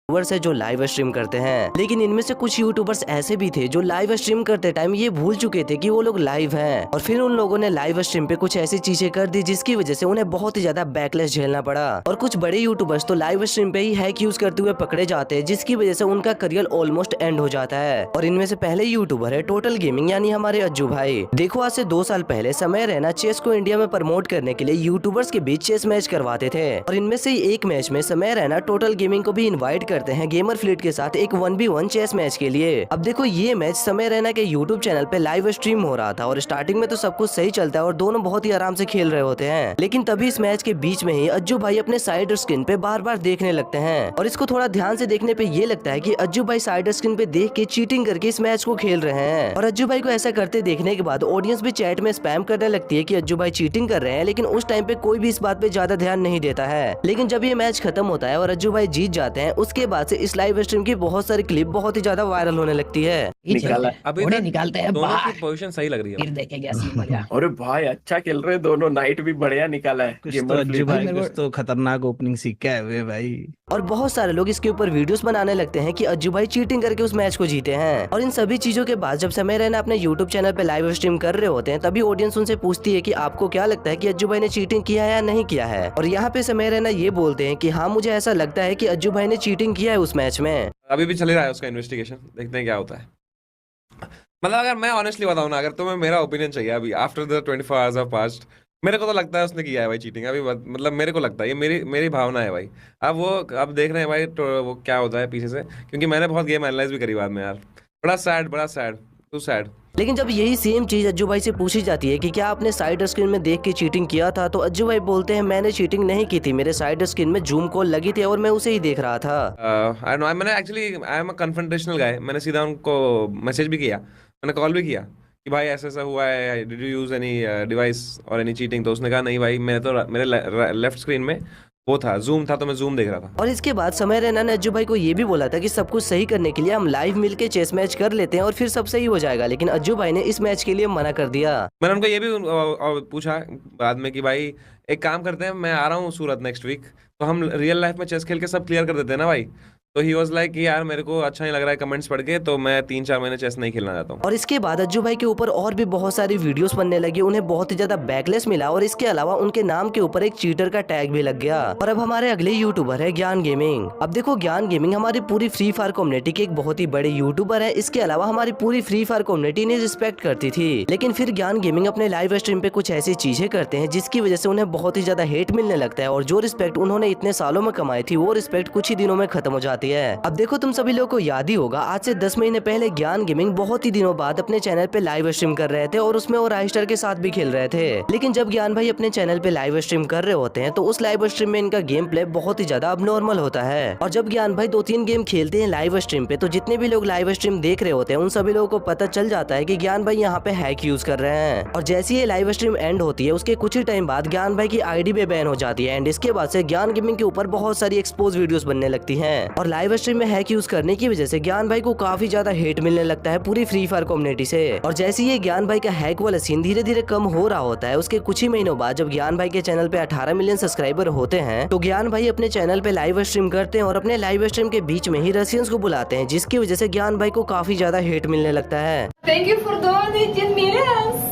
YouTubers है जो live stream करते हैं, लेकिन इनमें से कुछ यूट्यूबर्स ऐसे भी थे जो लाइव स्ट्रीम करते टाइम ये भूल चुके थे कि वो लोग लाइव हैं, और फिर उन लोगों ने लाइव स्ट्रीम पे कुछ ऐसी चीजें कर दी जिसकी वजह से उन्हें बहुत ही ज्यादा बैकलैश झेलना पड़ा। और कुछ बड़े यूट्यूबर्स तो लाइव स्ट्रीम पे ही हैक यूज करते हुए पकड़े जाते हैं, जिसकी वजह से उनका करियर ऑलमोस्ट एंड हो जाता है। और इनमें से पहले यूट्यूबर है टोटल गेमिंग, यानी हमारे अज्जू भाई। देखो आज से 2 साल पहले समय रैना चेस को इंडिया में प्रमोट करने के लिए यूट्यूबर्स के बीच चेस मैच करवाते थे, और इनमें से एक मैच में समय रैना टोटल गेमिंग को भी इन्वाइट करते हैं गेमर फ्लीट के साथ एक 1v1 चेस मैच के लिए। अब देखो ये मैच समय रैना के यूट्यूब चैनल पे लाइव स्ट्रीम हो रहा था, और स्टार्टिंग में तो सब कुछ सही चलता है और दोनों बहुत ही आराम से खेल रहे होते हैं, लेकिन तभी इस मैच के बीच में ही अज्जू भाई अपने साइड स्क्रीन पे बार बार देखने लगते हैं। और इसको थोड़ा ध्यान से देखने पे ये लगता है कि अज्जू भाई साइड स्क्रीन पे देख के चीटिंग करके इस मैच को खेल रहे हैं। और अज्जू भाई को ऐसा करते देखने के बाद ऑडियंस भी चैट में स्पैम करने लगती है कि अज्जू भाई चीटिंग कर रहे हैं, लेकिन उस टाइम पे कोई भी इस बात पे ज्यादा ध्यान नहीं देता है। लेकिन जब ये मैच खत्म होता है और अज्जू भाई जीत जाते हैं, उसके बाद से इस लाइव स्ट्रीम की बहुत सारी क्लिप बहुत ही ज्यादा वायरल होने लगती है। निकाला अभी घोड़े तक निकालते हैं दोनों की बाहर, पोजीशन सही लग रही है। फिर देखेंगे असली मजा। अरे भाई अच्छा खेल रहे दोनों, नाइट भी बढ़िया निकाला है। कुछ तो गेमर अज्जू फ्लिप भाई मेरे को- कुछ तो खतरनाक ओपनिंग सीख के आए हुए भाई। और बहुत सारे लोग इसके ऊपर वीडियोस बनाने लगते हैं कि अज्जू भाई चीटिंग करके उस मैच को जीते हैं। और इन सभी चीजों के बाद जब समय रैना अपने यूट्यूब चैनल पे लाइव स्ट्रीम कर रहे होते हैं, तभी ऑडियंस उनसे पूछती है कि आपको क्या लगता है कि अज्जू भाई ने चीटिंग किया है या नहीं किया है। और यहाँ पे समय रैना ये बोलते हैं कि हाँ मुझे ऐसा लगता है कि अज्जू भाई ने चीटिंग किया है उस मैच में। अभी भी चल ही रहा है उसका इन्वेस्टिगेशन, देखते हैं क्या होता है। मतलब अगर मैं ऑनेस्टली बताऊं ना, अगर तुम्हें मेरा ओपिनियन चाहिए अभी after the 24 hours of past, मेरे को तो लगता है उसने किया है भाई चीटिंग। अभी मतलब मेरे को लगता है, ये मेरी मेरी भावना है भाई। अब देख रहे हैं भाई तो वो क्या होता है पीछे से, क्योंकि मैंने बहुत गेम एनालाइज भी करी बाद में यार। बड़ा सैड टू सैड। लेकिन जब यही सेम चीज अज्जू भाई से पूछी जाती है कि क्या आपने साइड स्क्रीन में देख के चीटिंग किया था, तो अज्जू भाई बोलते हैं मैंने चीटिंग नहीं की थी, मेरे साइड स्क्रीन में जूम कॉल लगी थी और मैं उसे ही देख रहा था। मैंने actually I am a confrontational guy. मैंने सीधा उनको मैसेज भी किया, मैंने कॉल भी किया कि भाई ऐसा ऐसा हुआ है, did you use any device और एनी चीटिंग। तो उसने कहा नहीं भाई, मैं तो मेरे लेफ्ट स्क्रीन में वो था, जूम था, तो मैं जूम देख रहा था। और इसके बाद समय रैना ने अज्जू भाई को ये भी बोला था कि सब कुछ सही करने के लिए हम लाइव मिलके चेस मैच कर लेते हैं और फिर सब सही हो जाएगा, लेकिन अज्जू भाई ने इस मैच के लिए मना कर दिया। मैंने उनको ये भी पूछा बाद में कि भाई एक काम करते हैं, मैं आ रहा हूँ सूरत नेक्स्ट वीक, तो हम रियल लाइफ में चेस खेल के सब क्लियर कर देते हैं ना भाई। तो ही वाज लाइक कि यार मेरे को अच्छा नहीं लग रहा है कमेंट्स पढ़ के, तो मैं 3-4 महीने चेस नहीं खेलना चाहता हूँ। और इसके बाद अज्जू भाई के ऊपर और भी बहुत सारी वीडियोस बनने लगी, उन्हें बहुत ही ज्यादा बैकलेस मिला, और इसके अलावा उनके नाम के ऊपर एक चीटर का टैग भी लग गया। और अब हमारे अगले यूट्यूबर है ज्ञान गेमिंग। अब देखो ज्ञान गेमिंग हमारी पूरी फ्री फायर कम्युनिटी के एक बहुत ही बड़े यूट्यूबर है। इसके अलावा हमारी पूरी फ्री फायर कम्युनिटी ने रिस्पेक्ट करती थी, लेकिन फिर ज्ञान गेमिंग अपने लाइव स्ट्रीम पे कुछ ऐसी चीजें करते हैं जिसकी वजह से उन्हें बहुत ही ज्यादा हेट मिलने लगता है, और जो रिस्पेक्ट उन्होंने इतने सालों में कमाई थी वो रिस्पेक्ट कुछ ही दिनों में खत्म हो जाती है। अब देखो तुम सभी लोगों को याद ही होगा, आज से 10 महीने पहले ज्ञान गेमिंग बहुत ही दिनों बाद अपने चैनल पे लाइव स्ट्रीम कर रहे थे, और उसमें वो राइस्टर के साथ भी खेल रहे थे। लेकिन जब ज्ञान भाई अपने चैनल पे लाइव स्ट्रीम कर रहे होते हैं, तो उस लाइव स्ट्रीम में इनका गेम प्ले बहुत ही ज्यादा अबनॉर्मल होता है। और जब ज्ञान भाई 2-3 गेम खेलते हैं लाइव स्ट्रीम पे, तो जितने भी लोग लाइव स्ट्रीम देख रहे होते हैं उन सभी लोगों को पता चल जाता है कि ज्ञान भाई यहाँ पे हैक यूज कर रहे हैं। और जैसे ये लाइव स्ट्रीम एंड होती है, उसके कुछ ही टाइम बाद ज्ञान भाई की आईडी भी बैन हो जाती है, एंड इसके बाद से ज्ञान गेमिंग के ऊपर बहुत सारी एक्सपोज वीडियोस बनने लगती हैं। और लाइव स्ट्रीम में हैक यूज करने की वजह से ज्ञान भाई को काफी ज्यादा हेट मिलने लगता है पूरी फ्री फायर कम्युनिटी से। और जैसे ये ज्ञान भाई का हैक वाला सीन धीरे धीरे कम हो रहा होता है, उसके कुछ ही महीनों बाद जब ज्ञान भाई के चैनल पे 18 मिलियन सब्सक्राइबर होते हैं, तो ज्ञान भाई अपने चैनल पे लाइव स्ट्रीम करते हैं, और अपने लाइव स्ट्रीम के बीच में ही रशियंस को बुलाते हैं, जिसकी वजह से ज्ञान भाई को काफी ज्यादा हेट मिलने लगता है। Thank you for the 18 millions.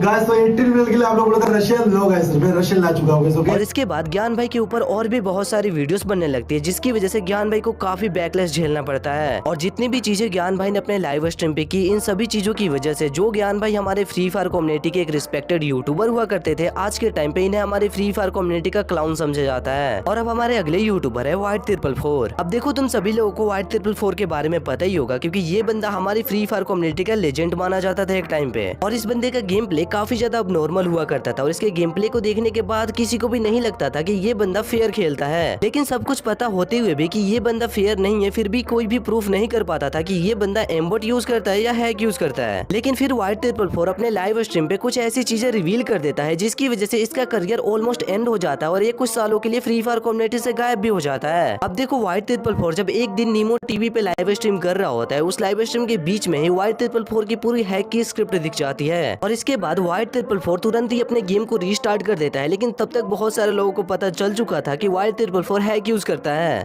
Guys तो 18 मिलियन के लिए आप लोग बोला था रशियन लोग हैं, सिर्फ रशियन ला चुका होगा। ओके, और इसके बाद ज्ञान भाई के ऊपर और भी बहुत सारी वीडियोस बनने लगती है, जिसकी वजह से ज्ञान भाई को काफी बैकलैश झेलना पड़ता है। और जितनी भी चीजें ज्ञान भाई ने अपने लाइव स्ट्रीम पे की, इन सभी चीजों की वजह से जो ज्ञान भाई हमारे फ्री फायर कम्युनिटी के एक रिस्पेक्टेड यूट्यूबर हुआ करते थे, आज के टाइम पे इन्हें हमारी फ्री फायर कम्युनिटी का क्लाउन समझा जाता है। और अब हमारे अगले यूट्यूबर है व्हाइट 444। अब देखो तुम सभी लोगों को व्हाइट 444 के बारे में पता ही होगा, क्योंकि ये बंदा हमारी फ्री फायर कम्युनिटी का लेजेंड माना जाता था एक टाइम पे। और इस बंदे का गेम प्ले काफी ज्यादा अब नॉर्मल हुआ करता था, और इसके गेम प्ले को देखने के बाद किसी को भी नहीं लगता था कि ये बंदा फेयर खेलता है। लेकिन सब कुछ पता होते हुए भी कि ये बंदा फेयर नहीं है, फिर भी कोई भी प्रूफ नहीं कर पाता था कि ये बंदा एम्बॉट यूज करता है या हैक यूज करता है। लेकिन फिर व्हाइट 444 अपने लाइव स्ट्रीम पे कुछ ऐसी चीजें रिवील कर देता है, जिसकी वजह से इसका करियर ऑलमोस्ट एंड हो जाता है, और ये कुछ सालों के लिए फ्री फायर कम्युनिटी से गायब भी हो जाता है। अब देखो व्हाइट 444 जब एक दिन नीमो टीवी पे लाइव स्ट्रीम कर रहा होता है, उस लाइव स्ट्रीम के बीच में ही व्हाइट 444 की पूरी हैक की स्क्रिप्ट दिख जाती है, और इसके बाद व्हाइट 444 तुरंत ही अपने गेम को रीस्टार्ट कर देता है। लेकिन तब तक बहुत सारे लोगों को पता चल चुका था कि व्हाइट 444 हैक यूज करता है।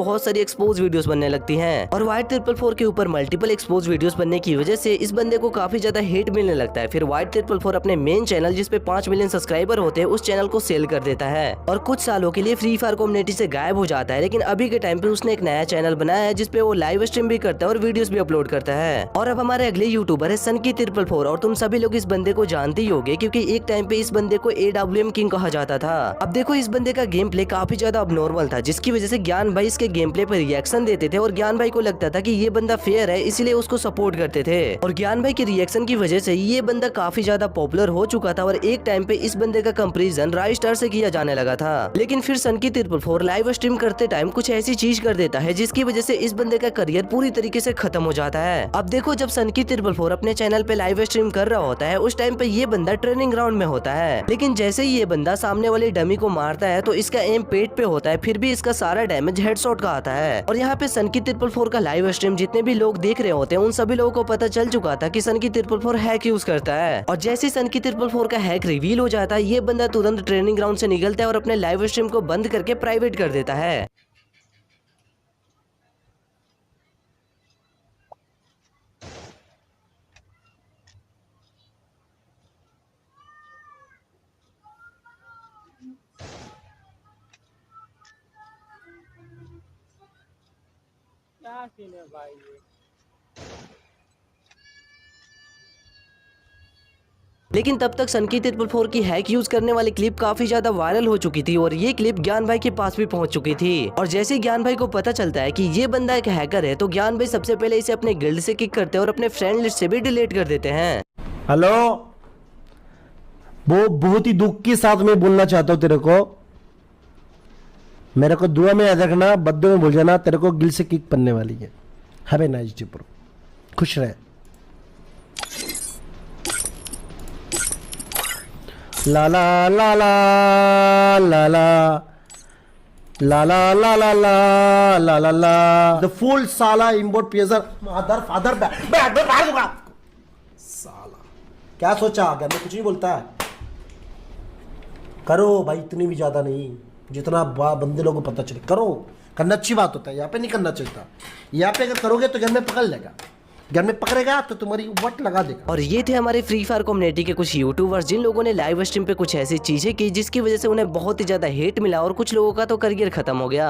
बहुत सारी एक्सपोज वीडियोस बनने लगती हैं। और वाइट 444 के ऊपर मल्टीपल एक्सपोज वीडियोस बनने की वजह से इस बंदे को काफी ज्यादा हेट मिलने लगता है। फिर वाइट 444 अपने मेन चैनल जिसपे 5 मिलियन सब्सक्राइबर होते हैं उस चैनल को सेल कर देता है और कुछ सालों के लिए फ्री फायर कम्युनिटी से गायब हो जाता है। लेकिन अभी के टाइम पे उसने एक नया चैनल बनाया है जिसपे वो लाइव स्ट्रीम भी करता है और वीडियोस भी अपलोड करता है। और अब हमारे अगले यूट्यूबर है सनकी 444 और तुम सभी लोग इस बंदे को जानते ही होंगे क्योंकि एक टाइम पे इस बंदे को AWM किंग कहा जाता था। अब देखो इस बंदे का गेम प्ले काफी ज्यादा अबनॉर्मल था, जिसकी वजह से ज्ञान भाई इसके गेम प्ले पर रिएक्शन देते थे और ज्ञान भाई को लगता था कि ये बंदा फेयर है, इसीलिए उसको सपोर्ट करते थे। और ज्ञान भाई के रिएक्शन की वजह से ये बंदा काफी ज्यादा पॉपुलर हो चुका था और एक टाइम पे इस बंदे का कंपैरिजन राइज स्टार से किया जाने लगा था। लेकिन फिर सनकी 444 लाइव स्ट्रीम करते टाइम कुछ ऐसी चीज कर देता है जिसकी वजह से इस बंदे का करियर पूरी तरीके से खत्म हो जाता है। अब देखो जब सनकी 444 अपने चैनल पे लाइव स्ट्रीम कर रहा होता है उस टाइम पे ये बंदा ट्रेनिंग ग्राउंड में होता है, लेकिन जैसे ही ये बंदा सामने वाले डमी को मारता है तो इसका एम पेट पे होता है, फिर भी इसका सारा डैमेज हेडशॉट का आता है। और यहाँ पे सनकी 444 का लाइव स्ट्रीम जितने भी लोग देख रहे होते हैं उन सभी लोगों को पता चल चुका था कि सनकी 444 हैक यूज करता है। और जैसे ही सनकी 444 का हैक रिवील हो जाता है ये बंदा तुरंत ट्रेनिंग ग्राउंड से निकलता है और अपने लाइव स्ट्रीम को बंद करके प्राइवेट कर देता है। लेकिन तब तक सनकी 444 की हैक यूज करने वाली क्लिप काफी ज्यादा वायरल हो चुकी थी और ये क्लिप ज्ञान भाई के पास भी पहुंच चुकी थी। और जैसे ही ज्ञान भाई को पता चलता है कि ये बंदा एक हैकर है तो ज्ञान भाई सबसे पहले इसे अपने गिल्ड से किक करते हैं और अपने फ्रेंड लिस्ट से भी डिलीट कर देते हैं। हेलो, वो बहुत ही दुख के साथ में बोलना चाहता हूँ तेरे को, मेरे को दुआ में याद रखना, बद्दू में भूल जाना, तेरे को गिल से किक पड़ने वाली है। Have a nice day bro, खुश रहे। ला ला ला ला ला ला ला ला ला ला ला ला ला ला द फुल साला इम्पोर्ट पेजर मदर फादर बैठ दूंगा साला। क्या सोचा, घर में कुछ नहीं बोलता है। करो भाई, इतनी भी ज्यादा नहीं, जितना बंदे लोगों को पता चले करो। करना अच्छी बात होता है, यहाँ पे नहीं करना चाहिए। यहाँ पे अगर करोगे तो घर में पकड़ लेगा, घर में पकड़ेगा तो तुम्हारी वट लगा देगा। और ये थे हमारे फ्री फायर कम्युनिटी के कुछ यूट्यूबर्स जिन लोगों ने लाइव स्ट्रीम पे कुछ ऐसी चीजें की जिसकी वजह से उन्हें बहुत ही ज्यादा हेट मिला और कुछ लोगों का तो करियर खत्म हो गया।